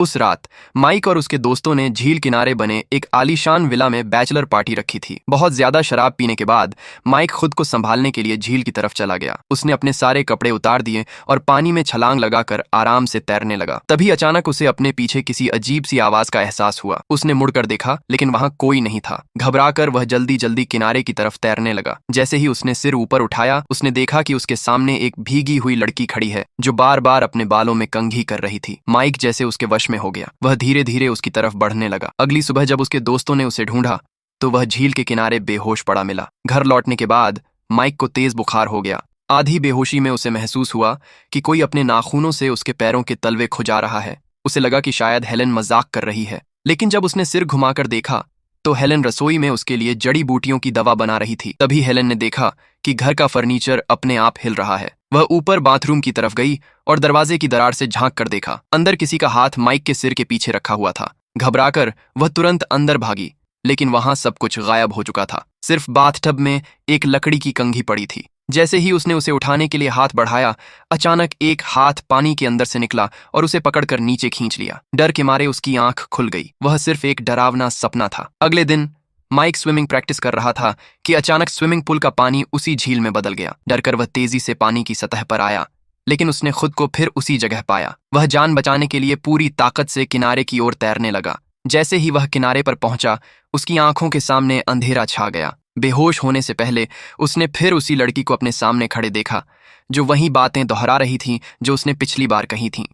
उस रात माइक और उसके दोस्तों ने झील किनारे बने एक आलीशान विला में बैचलर पार्टी रखी थी। बहुत ज्यादा शराब पीने के बाद माइक खुद को संभालने के लिए झील की तरफ चला गया। उसने अपने सारे कपड़े उतार दिए और पानी में छलांग लगाकर आराम से तैरने लगा। तभी अचानक उसे अपने पीछे किसी अजीब सी आवाज का एहसास हुआ। उसने मुड़कर देखा, लेकिन वहां कोई नहीं था। घबराकर वह जल्दी जल्दी किनारे की तरफ तैरने लगा। जैसे ही उसने सिर ऊपर उठाया, उसने देखा कि उसके सामने एक भीगी हुई लड़की खड़ी है जो बार बार अपने बालों में कंघी कर रही थी। माइक जैसे उसके वश में हो गया। वह धीरे धीरे उसकी तरफ बढ़ने लगा। अगली सुबह जब उसके दोस्तों ने उसे ढूंढा तो वह झील के किनारे बेहोश पड़ा मिला। घर लौटने के बाद माइक को तेज बुखार हो गया। आधी बेहोशी में उसे महसूस हुआ कि कोई अपने नाखूनों से उसके पैरों के तलवे खुजा रहा है। उसे लगा कि शायद हेलेन मजाक कर रही है, लेकिन जब उसने सिर घुमाकर देखा तो हेलेन रसोई में उसके लिए जड़ी बूटियों की दवा बना रही थी। तभी हेलेन ने देखा कि घर का फर्नीचर अपने आप हिल रहा है। वह ऊपर बाथरूम की तरफ गई और दरवाजे की दरार से झांक कर देखा। अंदर किसी का हाथ माइक के सिर के पीछे रखा हुआ था। घबराकर वह तुरंत अंदर भागी, लेकिन वहां सब कुछ गायब हो चुका था। सिर्फ बाथटब में एक लकड़ी की कंघी पड़ी थी। जैसे ही उसने उसे उठाने के लिए हाथ बढ़ाया, अचानक एक हाथ पानी के अंदर से निकला और उसे पकड़कर नीचे खींच लिया। डर के मारे उसकी आंख खुल गई। वह सिर्फ एक डरावना सपना था। अगले दिन माइक स्विमिंग प्रैक्टिस कर रहा था कि अचानक स्विमिंग पूल का पानी उसी झील में बदल गया। डरकर वह तेजी से पानी की सतह पर आया, लेकिन उसने खुद को फिर उसी जगह पाया। वह जान बचाने के लिए पूरी ताकत से किनारे की ओर तैरने लगा। जैसे ही वह किनारे पर पहुंचा, उसकी आंखों के सामने अंधेरा छा गया। बेहोश होने से पहले उसने फिर उसी लड़की को अपने सामने खड़े देखा, जो वही बातें दोहरा रही थी जो उसने पिछली बार कही थीं।